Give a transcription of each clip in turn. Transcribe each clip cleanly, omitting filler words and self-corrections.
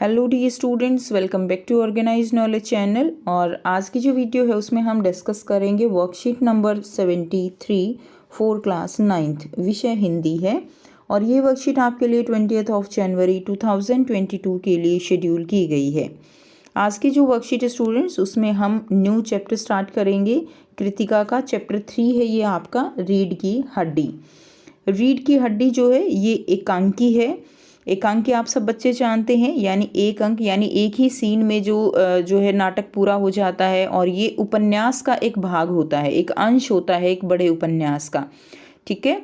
Hello the students, welcome back to organize knowledge channel. और आज की जो वीडियो है उसमें हम डिस्कस करेंगे worksheet number 73 for class 9th। विषय हिंदी है और ये वर्कशीट आपके लिए 20 जनवरी 2022 के लिए शेड्यूल की गई है। आज की जो वर्कशीट स्टूडेंट्स उसमें हम न्यू चैप्टर स्टार्ट करेंगे। कृतिका का चैप्टर 3 है ये आपका, रीढ़ की हड्डी। रीढ़ की हड्डी जो है ये एकांकी है। एकांकी आप सब बच्चे जानते हैं, यानी एक अंक, यानी एक ही सीन में जो है नाटक पूरा हो जाता है। और ये उपन्यास का एक भाग होता है, एक अंश होता है एक बड़े उपन्यास का। ठीक है,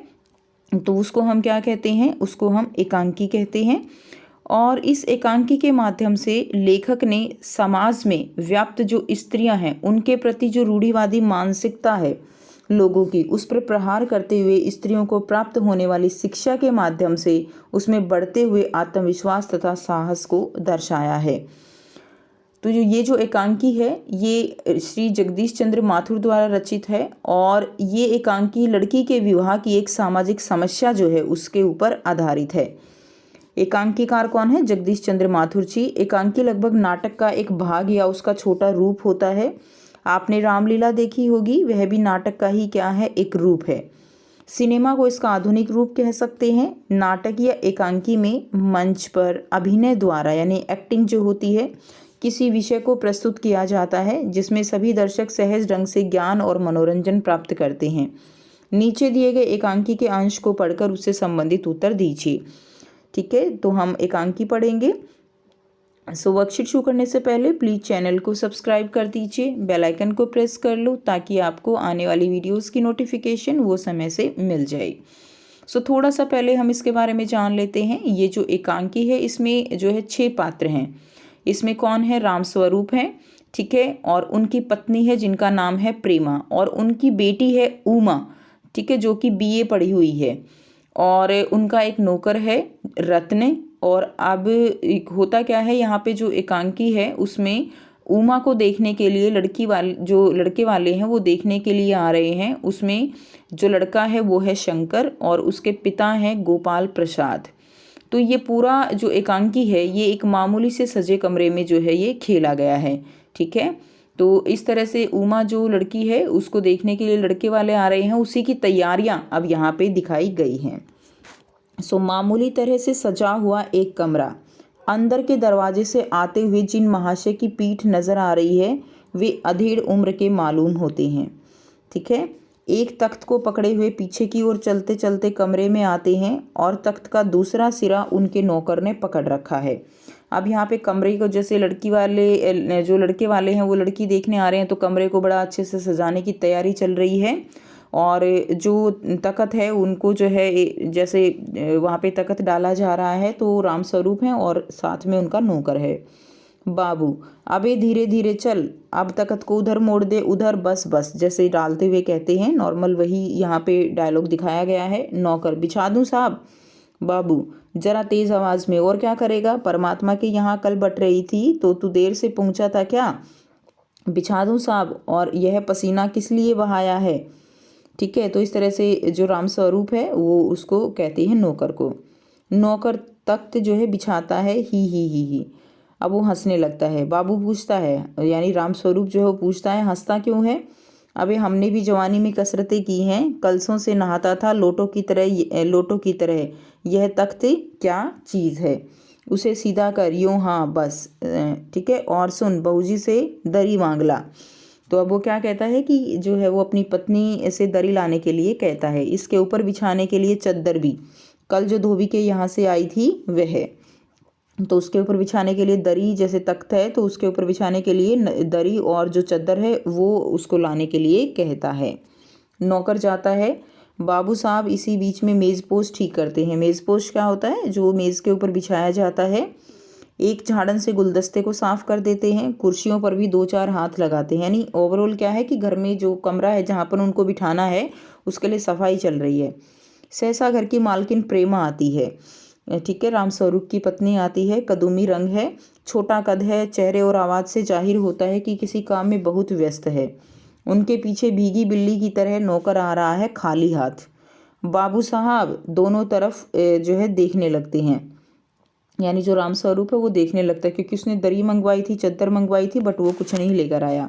तो उसको हम क्या कहते हैं? उसको हम एकांकी कहते हैं। और इस एकांकी के माध्यम से लेखक ने समाज में व्याप्त जो स्त्रियां हैं उनके प्रति जो रूढ़िवादी मानसिकता है लोगों की, उस पर प्रहार करते हुए स्त्रियों को प्राप्त होने वाली शिक्षा के माध्यम से उसमें बढ़ते हुए आत्मविश्वास तथा साहस को दर्शाया है। तो ये जो एकांकी है ये श्री जगदीश चंद्र माथुर द्वारा रचित है। और ये एकांकी लड़की के विवाह की एक सामाजिक समस्या जो है उसके ऊपर आधारित है। एकांकीकार कौन है? जगदीश चंद्र माथुर जी। एकांकी लगभग नाटक का एक भाग या उसका छोटा रूप होता है। आपने रामलीला देखी होगी, वह भी नाटक का ही क्या है, एक रूप है। सिनेमा को इसका आधुनिक रूप कह सकते हैं। नाटक या एकांकी में मंच पर अभिनय द्वारा यानी एक्टिंग जो होती है, किसी विषय को प्रस्तुत किया जाता है जिसमें सभी दर्शक सहज ढंग से ज्ञान और मनोरंजन प्राप्त करते हैं। नीचे दिए गए एकांकी के अंश को पढ़कर उससे संबंधित उत्तर दीजिए। ठीक है, तो हम एकांकी पढ़ेंगे। वर्कशीट शुरू करने से पहले प्लीज़ चैनल को सब्सक्राइब कर दीजिए, बेल आइकन को प्रेस कर लो ताकि आपको आने वाली वीडियोस की नोटिफिकेशन वो समय से मिल जाए। थोड़ा सा पहले हम इसके बारे में जान लेते हैं। ये जो एकांकी है इसमें जो है 6 पात्र हैं। इसमें कौन है? राम स्वरूप हैं, ठीक है, और उनकी पत्नी है जिनका नाम है प्रेमा, और उनकी बेटी है उमा, ठीक है, जो कि BA पढ़ी हुई है। और उनका एक नौकर है रत्न। और अब होता क्या है, यहाँ पे जो एकांकी है उसमें उमा को देखने के लिए जो लड़के वाले हैं वो देखने के लिए आ रहे हैं। उसमें जो लड़का है वो है शंकर और उसके पिता हैं गोपाल प्रसाद। तो ये पूरा जो एकांकी है ये एक मामूली से सजे कमरे में जो है ये खेला गया है। ठीक है, तो इस तरह से उमा जो लड़की है उसको देखने के लिए लड़के वाले आ रहे हैं, उसी की तैयारियां अब यहाँ पे दिखाई गई हैं। मामूली तरह से सजा हुआ एक कमरा। अंदर के दरवाजे से आते हुए जिन महाशय की पीठ नजर आ रही है वे अधेड़ उम्र के मालूम होते हैं। ठीक है, एक तख्त को पकड़े हुए पीछे की ओर चलते चलते कमरे में आते हैं और तख्त का दूसरा सिरा उनके नौकर ने पकड़ रखा है। अब यहाँ पे कमरे को जैसे जो लड़के वाले हैं वो लड़की देखने आ रहे हैं, तो कमरे को बड़ा अच्छे से सजाने की तैयारी चल रही है। और जो तख्त है उनको जो है जैसे वहाँ पे तख्त डाला जा रहा है, तो राम स्वरूप हैं और साथ में उनका नौकर है। बाबू, अबे धीरे धीरे चल, अब तख्त को उधर मोड़ दे, उधर, बस बस, जैसे डालते हुए कहते हैं नॉर्मल, वही यहाँ पे डायलॉग दिखाया गया है। नौकर, बिछा दूँ साहब? बाबू, जरा तेज आवाज में, और क्या करेगा? परमात्मा के यहाँ कल बट रही थी तो तू देर से पहुंचा था क्या? बिछा दूँ साहब? और यह पसीना किस लिए बहाया है? ठीक है, तो इस तरह से जो राम स्वरूप है वो उसको कहते हैं नौकर को। नौकर तख्त जो है बिछाता है, ही। अब वो हंसने लगता है। बाबू पूछता है, यानी राम स्वरूप जो है वो पूछता है, हंसता क्यों है? अबे हमने भी जवानी में कसरतें की हैं, कलसों से नहाता था लोटों की तरह। यह तख्त क्या चीज़ है? उसे सीधा कर, यूँ, हाँ बस। ठीक है, और सुन, बहूजी से दरी मांग ला। तो अब वो क्या कहता है कि जो है वो अपनी पत्नी से दरी लाने के लिए कहता है। इसके ऊपर बिछाने के लिए चद्दर भी, कल जो धोबी के यहाँ से आई थी वह, तो उसके ऊपर बिछाने के लिए दरी, जैसे तख्त है तो उसके ऊपर बिछाने के लिए दरी, और जो चद्दर है वो उसको लाने के लिए कहता है। नौकर जाता है। बाबू साहब इसी बीच में मेज़पोश ठीक करते हैं। मेज़पोश क्या होता है? जो मेज़ के ऊपर बिछाया जाता है। एक झाड़न से गुलदस्ते को साफ कर देते हैं। कुर्सियों पर भी 2-4 हाथ लगाते हैं। यानी ओवरऑल क्या है कि घर में जो कमरा है जहाँ पर उनको बिठाना है उसके लिए सफाई चल रही है। सहसा घर की मालकिन प्रेमा आती है। ठीक है, राम स्वरूप की पत्नी आती है। कदूमी रंग है, छोटा कद है, चेहरे और आवाज़ से जाहिर होता है कि किसी काम में बहुत व्यस्त है। उनके पीछे भीगी बिल्ली की तरह नौकर आ रहा है खाली हाथ। बाबू साहब दोनों तरफ जो है देखने लगते हैं। यानी जो राम स्वरूप है वो देखने लगता है, क्योंकि उसने दरी मंगवाई थी, चद्दर मंगवाई थी, बट वो कुछ नहीं लेकर आया।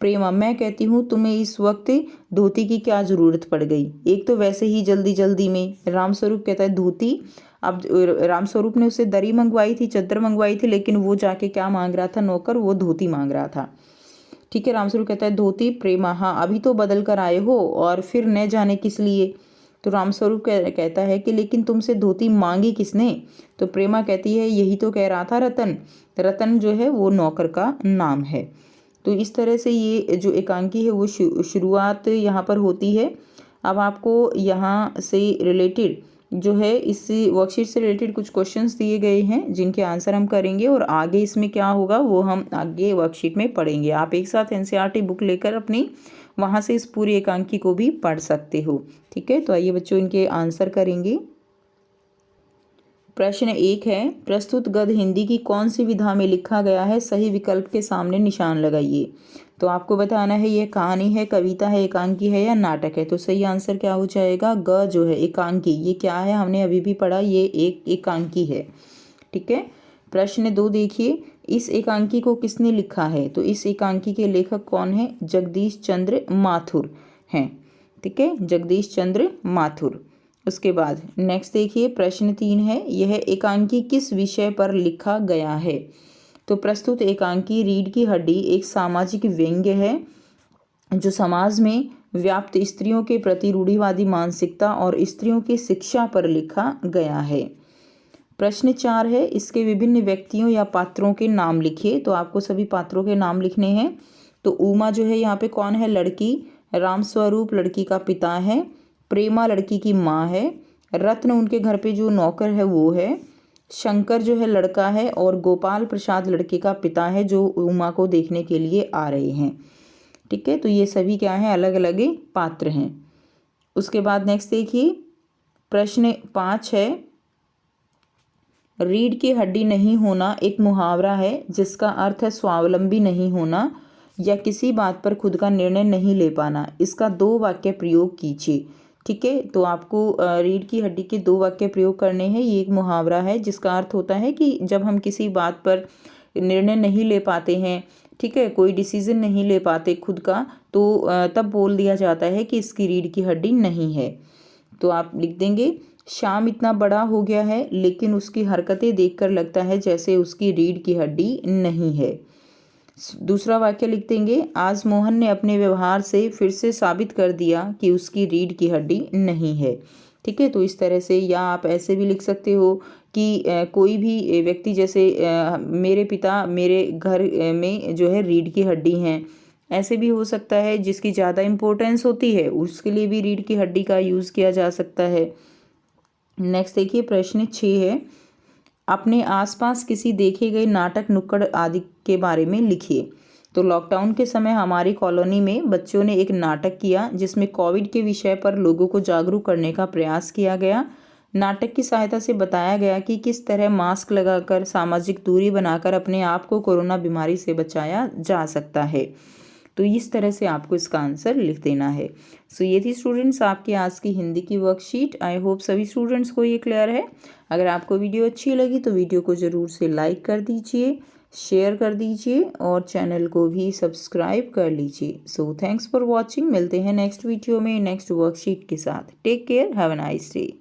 प्रेमा, मैं कहती हूँ तुम्हें इस वक्त धोती की क्या ज़रूरत पड़ गई, एक तो वैसे ही जल्दी जल्दी में। रामस्वरूप कहता है धोती। अब रामस्वरूप ने उससे दरी मंगवाई थी, चद्दर मंगवाई थी, लेकिन वो जाके क्या मांग रहा था नौकर, वो धोती मांग रहा था। ठीक है, रामस्वरूप कहता है धोती। प्रेमा, हाँ अभी तो बदल कर आए हो और फिर न जाने किस लिए। तो रामस्वरूप कहता है कि लेकिन तुमसे धोती मांगी किसने। तो प्रेमा कहती है यही तो कह रहा था रतन। रतन जो है वो नौकर का नाम है। तो इस तरह से ये जो एकांकी है वो शुरुआत यहाँ पर होती है। अब आपको यहाँ से रिलेटेड जो है इस वर्कशीट से रिलेटेड कुछ क्वेश्चंस दिए गए हैं जिनके आंसर हम करेंगे, और आगे इसमें क्या होगा वो हम आगे वर्कशीट में पढ़ेंगे। आप एक साथ एनसीईआरटी बुक लेकर अपनी वहाँ से इस पूरी एकांकी को भी पढ़ सकते हो। ठीक है, तो आइए बच्चों इनके आंसर करेंगे। प्रश्न 1 है, प्रस्तुत गद्य हिंदी की कौन सी विधा में लिखा गया है, सही विकल्प के सामने निशान लगाइए। तो आपको बताना है ये कहानी है, कविता है, एकांकी है या नाटक है। तो सही आंसर क्या हो जाएगा, ग जो है एकांकी। ये क्या है, हमने अभी भी पढ़ा, ये एक एकांकी है। ठीक है, प्रश्न 2 देखिए, इस एकांकी को किसने लिखा है। तो इस एकांकी के लेखक कौन है, जगदीश चंद्र माथुर हैं। ठीक है, जगदीश चंद्र माथुर। उसके बाद नेक्स्ट देखिए, प्रश्न 3 है, यह एकांकी किस विषय पर लिखा गया है। तो प्रस्तुत एकांकी रीढ़ की हड्डी एक सामाजिक व्यंग्य है जो समाज में व्याप्त स्त्रियों के प्रति रूढ़िवादी मानसिकता और स्त्रियों की शिक्षा पर लिखा गया है। प्रश्न 4 है, इसके विभिन्न व्यक्तियों या पात्रों के नाम लिखिए। तो आपको सभी पात्रों के नाम लिखने हैं। तो उमा जो है यहाँ पे कौन है, लड़की। रामस्वरूप लड़की का पिता है। प्रेमा लड़की की माँ है। रत्न उनके घर पे जो नौकर है वो है। शंकर जो है लड़का है, और गोपाल प्रसाद लड़के का पिता है जो उमा को देखने के लिए आ रहे हैं। ठीक है, तो ये सभी क्या है, अलग अलग पात्र हैं। उसके बाद नेक्स्ट देखिए, प्रश्न 5 है, रीढ़ की हड्डी नहीं होना एक मुहावरा है जिसका अर्थ है स्वावलंबी नहीं होना या किसी बात पर खुद का निर्णय नहीं ले पाना। इसका 2 वाक्य प्रयोग कीजिए। ठीक है, तो आपको रीढ़ की हड्डी के 2 वाक्य प्रयोग करने हैं। ये एक मुहावरा है जिसका अर्थ होता है कि जब हम किसी बात पर निर्णय नहीं ले पाते हैं, ठीक है, कोई डिसीजन नहीं ले पाते खुद का, तो तब बोल दिया जाता है कि इसकी रीढ़ की हड्डी नहीं है। तो आप लिख देंगे, श्याम इतना बड़ा हो गया है लेकिन उसकी हरकतें देखकर लगता है जैसे उसकी रीढ़ की हड्डी नहीं है। दूसरा वाक्य लिख देंगे, आज मोहन ने अपने व्यवहार से फिर से साबित कर दिया कि उसकी रीढ़ की हड्डी नहीं है। ठीक है, तो इस तरह से, या आप ऐसे भी लिख सकते हो कि कोई भी व्यक्ति, जैसे मेरे पिता मेरे घर में जो है रीढ़ की हड्डी हैं, ऐसे भी हो सकता है। जिसकी ज़्यादा इम्पोर्टेंस होती है उसके लिए भी रीढ़ की हड्डी का यूज़ किया जा सकता है। नेक्स्ट देखिए, प्रश्न 6 है, अपने आसपास किसी देखे गए नाटक नुक्कड़ आदि के बारे में लिखिए। तो लॉकडाउन के समय हमारी कॉलोनी में बच्चों ने एक नाटक किया जिसमें कोविड के विषय पर लोगों को जागरूक करने का प्रयास किया गया। नाटक की सहायता से बताया गया कि किस तरह मास्क लगाकर, सामाजिक दूरी बनाकर अपने आप को कोरोना बीमारी से बचाया जा सकता है। तो इस तरह से आपको इसका आंसर लिख देना है। सो ये थी स्टूडेंट्स आपकी आज की हिंदी की वर्कशीट। आई होप सभी स्टूडेंट्स को ये क्लियर है। अगर आपको वीडियो अच्छी लगी तो वीडियो को ज़रूर से लाइक कर दीजिए, शेयर कर दीजिए और चैनल को भी सब्सक्राइब कर लीजिए। So thanks for watching. मिलते हैं नेक्स्ट वीडियो में नेक्स्ट वर्कशीट के साथ। Take care, have a nice day.